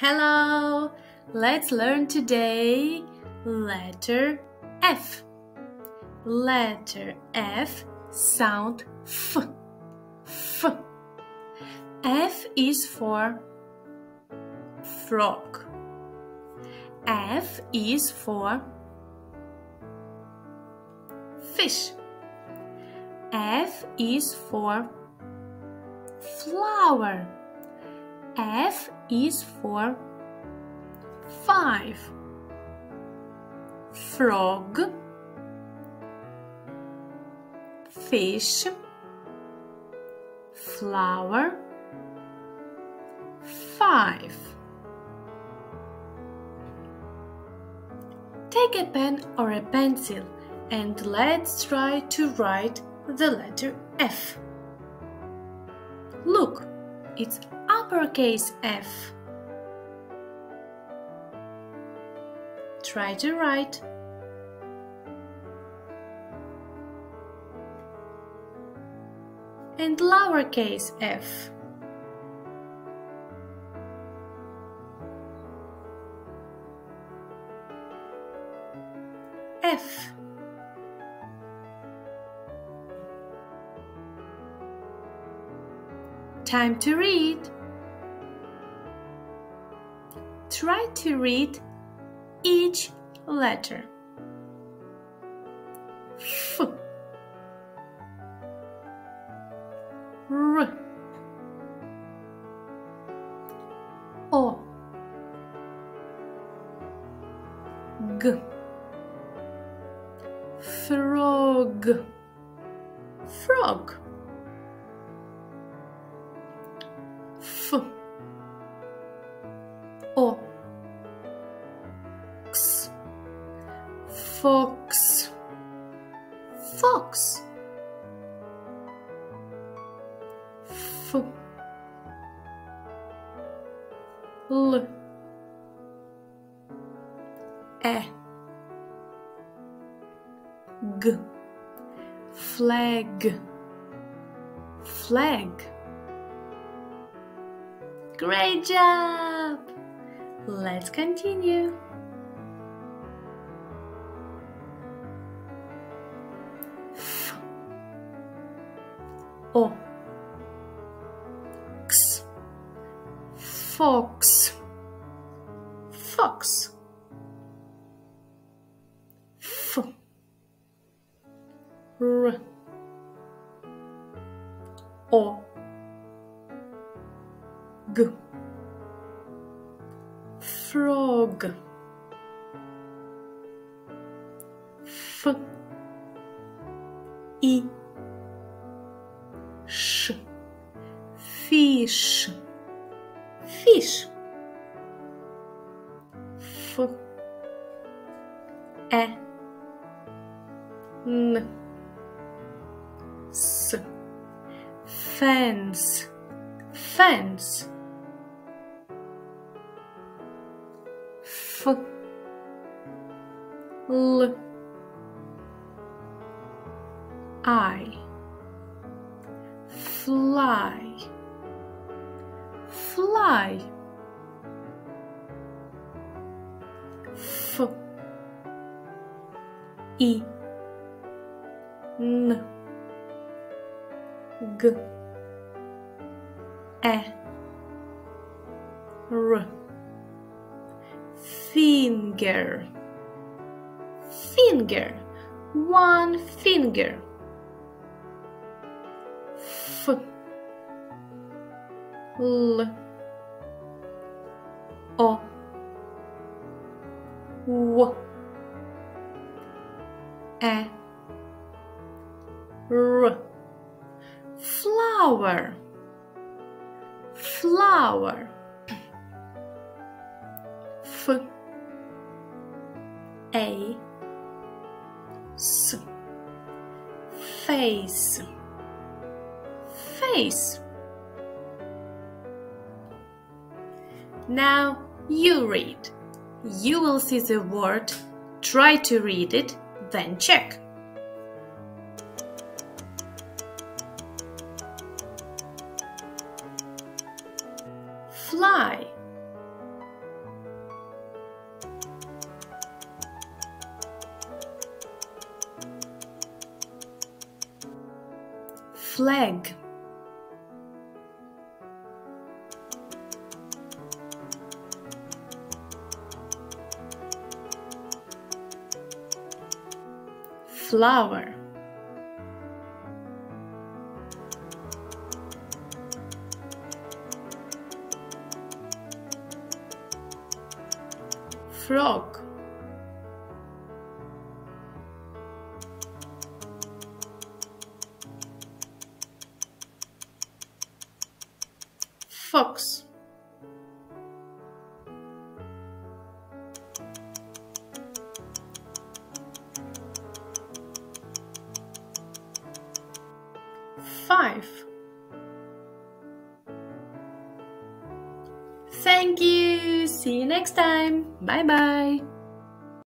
Hello! Let's learn today letter F. Letter F sound F. F. F is for frog. F is for fish. F is for flower. F is for 5. Frog, fish, flower, 5. Take a pen or a pencil and let's try to write the letter F. Look, it's uppercase F. Try to write. And lowercase f. F. Time to read. Try to read each letter. F, R, O, G, frog, frog, F, O, X, fox, fox, F, L, E, G, flag, flag. Great job! Let's continue. F, O, X, fox, fox, F, R, O, G, frog, F, I, Sh, fish, fish, F, E, N, S, fence, fence, F, L, I, fly, fly, F, I, N, G, E, R, finger, finger, one finger, F, L, O, W, E, R, flower, flower, F, A, S, face, face. Now you read. You will see the word, try to read it, then check. Fly, Flag. Flower. Frog. Fox. Five. Thank you. See you next time. Bye bye.